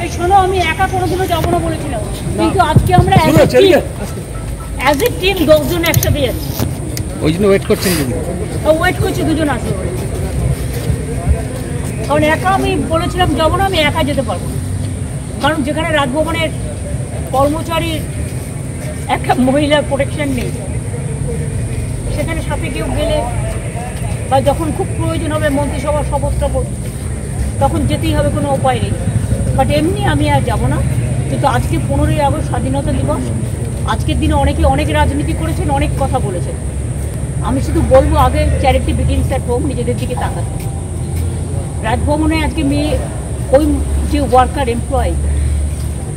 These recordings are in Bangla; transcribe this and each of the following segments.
এই শোনো, আমি একা কোনোদিনও যাবো না বলেছিলাম, কিন্তু আজকে আমরা অ্যাজ এ টিম 10 জন একসাথে যাচ্ছি। ওই জন্য ওয়েট করছেন? ওয়েট করছি 2 জন আসবে, কারণ একা আমি বলেছিলাম যাবো না, আমি একা যেতে পারবো না। কারণ যেখানে রাজভবনের কর্মচারীর একটা মহিলার প্রোটেকশন নেই, সেখানে সাথে কেউ গেলে বা যখন খুব প্রয়োজন হবে মন্ত্রিসভার শপথটা তখন যেতেই হবে, কোনো উপায় নেই। বাট এমনি আমি আর যাবো না। কিন্তু আজকে 15ই আগস্ট স্বাধীনতা দিবস, আজকের দিনে অনেকে অনেক রাজনীতি করেছেন, অনেক কথা বলেছেন। আমি শুধু বলবো আগে চ্যারিটি বিগিনস অ্যাট হোম, নিজেদের দিকে তাকাতে। রাজভবনে আজকে মেয়ে ওই যে ওয়ার্কার এমপ্লয়ি,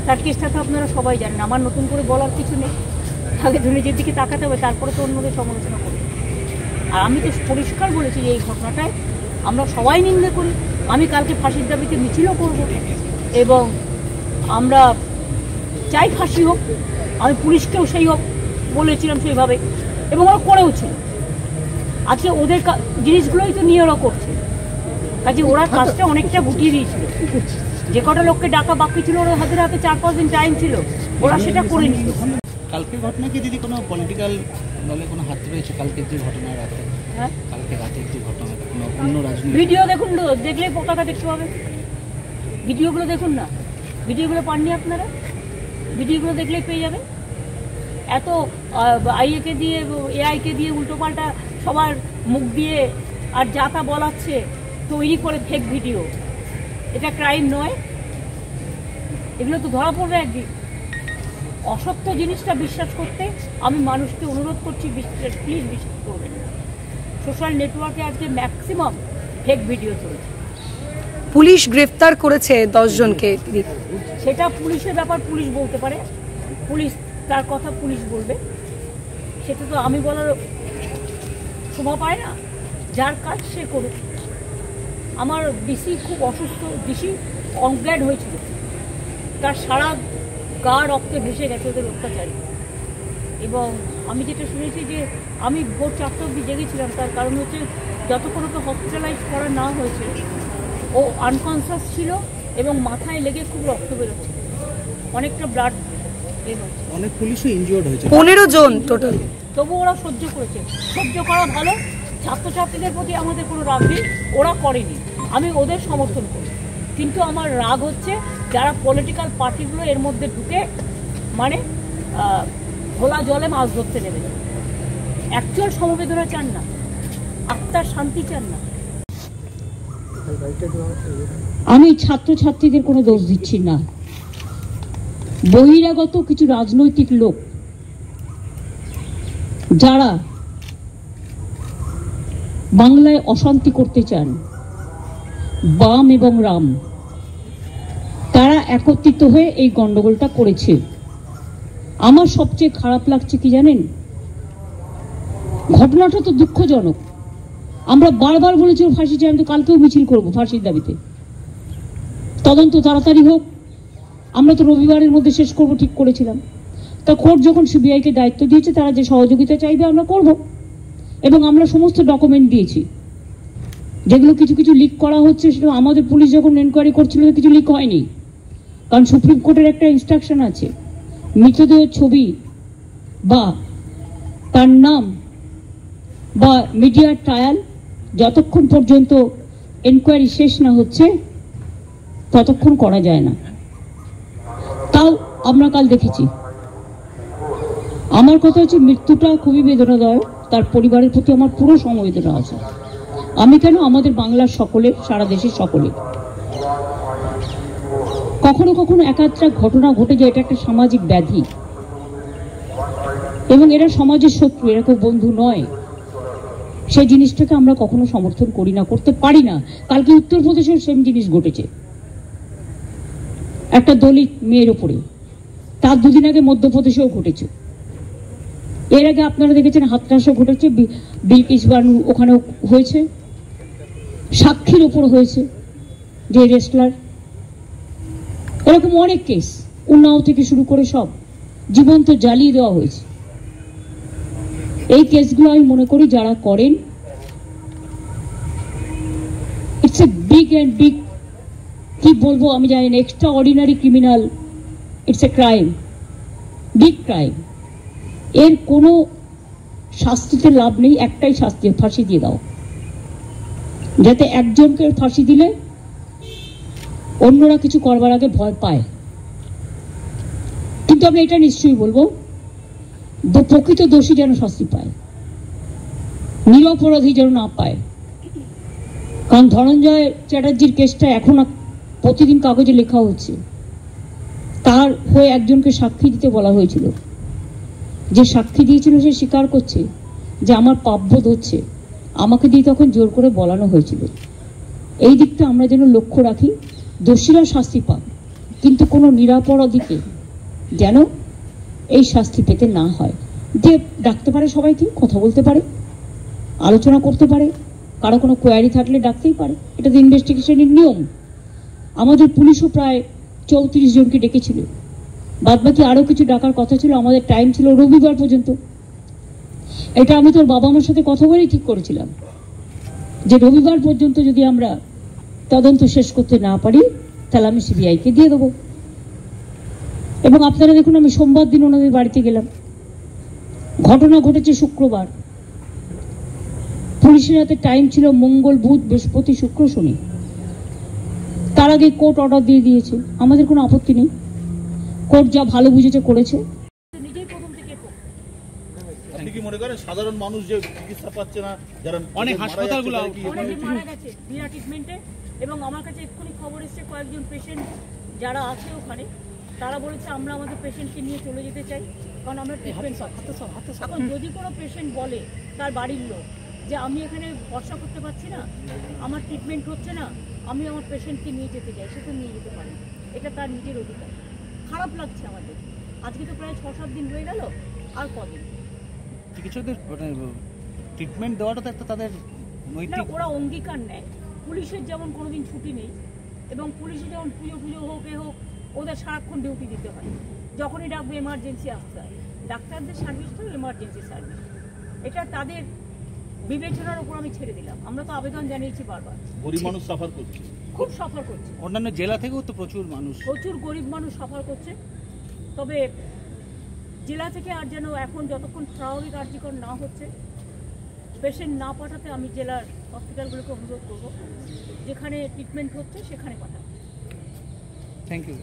তার কেসটা তো আপনারা সবাই জানেন, আমার নতুন করে বলার কিছু নেই। আগে নিজের দিকে তাকাতে হবে, তারপরে তো অন্যদের সমালোচনা করবে। আর আমি তো পরিষ্কার বলেছি যে এই ঘটনাটায় আমরা সবাই নিন্দা করি। আমি কালকে ফাঁসির দাবিতে মিছিলও করব এবং আমরা চাই ফাঁসি হোক। আমি পুলিশকেও সেই হোক বলেছিলাম সেইভাবে, এবং ওরা করেও ছিল। আজকে ওদের জিনিসগুলোই তো নিয়ে ওরা করছে, কাজে ওরা কাজটা অনেকটা গুটিয়ে দিয়েছিল। যে কটা লোককে ডাকা বাকি ছিল, ওরা হাতে 4-5 দিন টাইম ছিল, ওরা সেটা করে নিল। কালকের ঘটনা কি দিদি কোনো পলিটিক্যাল দলে কোনো হাত রয়েছে? কালকের যে ঘটনা রাতে, হ্যাঁ কালকে রাতের যে ঘটনা, কোনো অন্য রাজনীতি? ভিডিও দেখুন, দেখলেই পতাকা দেখতে হবে। ভিডিওগুলো দেখুন না, ভিডিওগুলো পাননি আপনারা? ভিডিওগুলো দেখলেই পেয়ে যাবে। এত আইএকে দিয়ে এআইকে দিয়ে উল্টোপাল্টা সবার মুখ দিয়ে আর যা তা বলাচ্ছে, তৈরি করে ফেক ভিডিও। এটা ক্রাইম নয়? এগুলো তো ধরা পড়বে একদিন। অসত্য জিনিসটা বিশ্বাস করতে আমি মানুষকে অনুরোধ করছি, প্লিজ বিশ্বাস করবেন না। সোশ্যাল নেটওয়ার্কে আজকে ম্যাক্সিমাম ফেক ভিডিও চলছে। পুলিশ গ্রেফতার করেছে 10 জনকে। সেটা পুলিশের ব্যাপার, পুলিশ বলতে পারে, পুলিশ তার কথা পুলিশ বলবে, সেটা তো আমি বলার শোভা পায় না। যার কাজ সে করুক। আমার ডিসি খুব অসুস্থ, ডিসি অজ্ঞান হয়েছিল, তার সারা গা রক্তে ভেসে গেছে ওদের অত্যাচারী। এবং আমি যেটা শুনেছি যে আমি ভোর 4টা অবধি জেগেছিলাম, তার কারণ হচ্ছে যতক্ষণ ওকে হসপিটালাইজ করা না হয়েছে ও আনকনসিয়াস ছিল এবং মাথায় লেগে খুব রক্ত বেরোচ্ছে, অনেকটা ব্লাড বের হচ্ছে। অনেক পুলিশও ইনজিওর্ড হয়েছে, 15 জন টোটাল। তবু ওরা সহ্য করেছে। সহ্য করা ভালো। ছাত্রছাত্রীদের প্রতি আমাদের কোনো রাগ নেই, ওরা করেনি, আমি ওদের সমর্থন করি। কিন্তু আমার রাগ হচ্ছে যারা পলিটিক্যাল পার্টিগুলো এর মধ্যে ঢুকে মানে খোলা জলে মাছ ধরতে নেবে, অ্যাকচুয়াল সমবেদনা চান না, আত্মার শান্তি চান না। আমি ছাত্রছাত্রীদের কোনো দোষ দিচ্ছি না। বহিরাগত কিছু রাজনৈতিক লোক যারা বাংলায় অশান্তি করতে চান, বাম এবং রাম, তারা একত্রিত হয়ে এই গন্ডগোলটা করেছে। আমার সবচেয়ে খারাপ লাগছে কি জানেন, ঘটনাটা তো দুঃখজনক। আমরা বারবার বলেছি ফাঁসি চাই, আমি তো কালকেও মিছিল করবো ফাঁসির দাবিতে। তদন্ত তাড়াতাড়ি হোক, আমরা তো রবিবারের মধ্যে শেষ করব ঠিক করেছিলাম। তা কোর্ট যখন সিবিআইকে দায়িত্ব দিয়েছে, তারা যে সহযোগিতা চাইবে আমরা করব, এবং আমরা সমস্ত ডকুমেন্ট দিয়েছি। যেগুলো কিছু কিছু লিক করা হচ্ছে, সেটা আমাদের পুলিশ যখন এনকোয়ারি করছিল কিছু লিক হয়নি, কারণ সুপ্রিম কোর্টের একটা ইনস্ট্রাকশন আছে, মৃতদেহের ছবি বা তার নাম বা মিডিয়ার ট্রায়াল যতক্ষণ পর্যন্ত এনকোয়ারি শেষ না হচ্ছে ততক্ষণ করা যায় না। তাও আমরা কাল দেখেছি। আমার কথা হচ্ছে মৃত্যুটা খুবই বেদনাদায়ক, তার পরিবারের প্রতি আমার পুরো সমবেদনা আছে। আমি কেন, আমাদের বাংলার সকলের, সারা দেশের সকলের। কখনো কখনো একাত্রা ঘটনা ঘটে যায়, এটা একটা সামাজিক ব্যাধি, এবং এরা সমাজের শত্রু, এরা কেউ বন্ধু নয়। সেই জিনিসটাকে আমরা কখনো সমর্থন করি না, করতে পারি না। কালকে উত্তরপ্রদেশেও সেম জিনিস ঘটেছে, একটা দলিত মেয়ের উপরে। তার 2 দিন আগে মধ্যপ্রদেশেও ঘটেছে। এর আগে আপনারা দেখেছেন হাতরাসও ঘটেছে, বিলকিস বানু ওখানেও হয়েছে, সাক্ষীর উপর হয়েছে যে রেসলার। এরকম অনেক কেস, উন্নাও থেকে শুরু করে সব জীবন্ত জ্বালিয়ে দেওয়া হয়েছে। এই কেসগুলো আমি মনে করি যারা করেন, it's a big and big কি বলবো আমি জানি না, extra ordinary criminal, it's a crime, big crime. এর কোনো শাস্তিতে লাভ নেই, একটাই শাস্তি, ফাঁসি দিয়ে দাও, যাতে একজনকে ফাঁসি দিলে অন্যরা কিছু করবার আগে ভয় পায়। কিন্তু আমি এটা নিশ্চয়ই বলবো, প্রকৃত দোষী যেন শাস্তি পায়, নিরপরাধী যেন না পায়। কারণ ধনঞ্জয় চ্যাটার্জির কেসটা এখন প্রতিদিন কাগজে লেখা হচ্ছে, তার হয়ে একজনকে সাক্ষী দিতে বলা হয়েছিল, যে সাক্ষী দিয়েছিল সে স্বীকার করছে যে আমার পাপবোধ হচ্ছে, আমাকে দিয়ে তখন জোর করে বলানো হয়েছিল। এই দিকটা আমরা যেন লক্ষ্য রাখি, দোষীরা শাস্তি পাক, কিন্তু কোনো নিরপরাধীকে যেন এই শাস্তি পেতে না হয়। যে ডাকতে পারে, সবাইকে কথা বলতে পারে, আলোচনা করতে পারে, কারো কোনো কোয়ারি থাকলে ডাকতেই পারে, এটা তো ইনভেস্টিগেশনের নিয়ম। আমাদের পুলিশও প্রায় 34 জনকে ডেকেছিল, বাদবাকি আরো কিছু ডাকার কথা ছিল, আমাদের টাইম ছিল রবিবার পর্যন্ত। এটা আমি তোর বাবা মার সাথে কথা বলেই ঠিক করেছিলাম যে রবিবার পর্যন্ত যদি আমরা তদন্ত শেষ করতে না পারি তাহলে আমি সিবিআইকে দিয়ে দেবো। এবং আপনারা দেখুন, আমি সোমবার দিন ওনাদের বাড়িতে গেলাম, ঘটনা ঘটেছে শুক্রবার, পুলিশের হাতে টাইম ছিল মঙ্গল, বুধ, বৃহস্পতি, শুক্র, শনি, তার আগে কোর্ট অর্ডার দিয়ে দিয়েছে। আমাদের কোনো আপত্তি নেই, কোর্ট যা ভালো বুঝেছে করেছে। আপনি কি মনে করেন সাধারণ মানুষ যে চিকিৎসা পাচ্ছে না, যারা অনেক হাসপাতালগুলো অনেকে মারা গেছে বিনা ট্রিটমেন্টে, এবং আমার কাছে এক্ষুনি খবর এসেছে কয়েকজন পেশেন্ট যারা আছে ওখানে, তারা বলেছে আমরা আমাদের পেশেন্টকে নিয়ে চলে যেতে চাই, কারণ আমরা ট্রিটমেন্ট এখন যদি কোনো পেশেন্ট বলে তার বাড়ির লোক যে আমি এখানে ভরসা করতে পারছি না, আমার ট্রিটমেন্ট হচ্ছে না, আমি আমার পেশেন্টকে নিয়ে যেতে চাই, সে তো নিয়ে যেতে পারে, এটা তার নিজের অধিকার। খারাপ লাগছে আমাদের, আজকে তো প্রায় 6-7 দিন হয়ে গেল, আর কদিন চিকিৎসকদের ট্রিটমেন্ট দেওয়াটা তো একটা তাদের নৈতিক, ওরা অঙ্গীকার নেয়। পুলিশের যেমন কোনোদিন ছুটি নেই, এবং পুলিশে যেমন পুজো হোক এ হোক, ওদের সারাক্ষণ ডিউটি দিতে হয়, যখনই ডাকবে এমার্জেন্সি আসতে হয়। ডাক্তারদের সার্ভিসটাও এমার্জেন্সি সার্ভিস, এটা তাদের বিবেচনার উপর আমি ছেড়ে দিলাম। আমরা তো আবেদন জানিয়েছি বারবার, গরিব মানুষ সাফার করছে, খুব সাফার করছে, অন্যান্য জেলা থেকেও তো প্রচুর গরিব মানুষ সাফার করছে। তবে জেলা থেকে আর যেন এখন যতক্ষণ স্বাভাবিক কার্যকর না হচ্ছে, পেশেন্ট না পাঠাতে আমি জেলার হসপিটালগুলোকে অনুরোধ করব, যেখানে ট্রিটমেন্ট হচ্ছে সেখানে পাঠাতে। Thank you.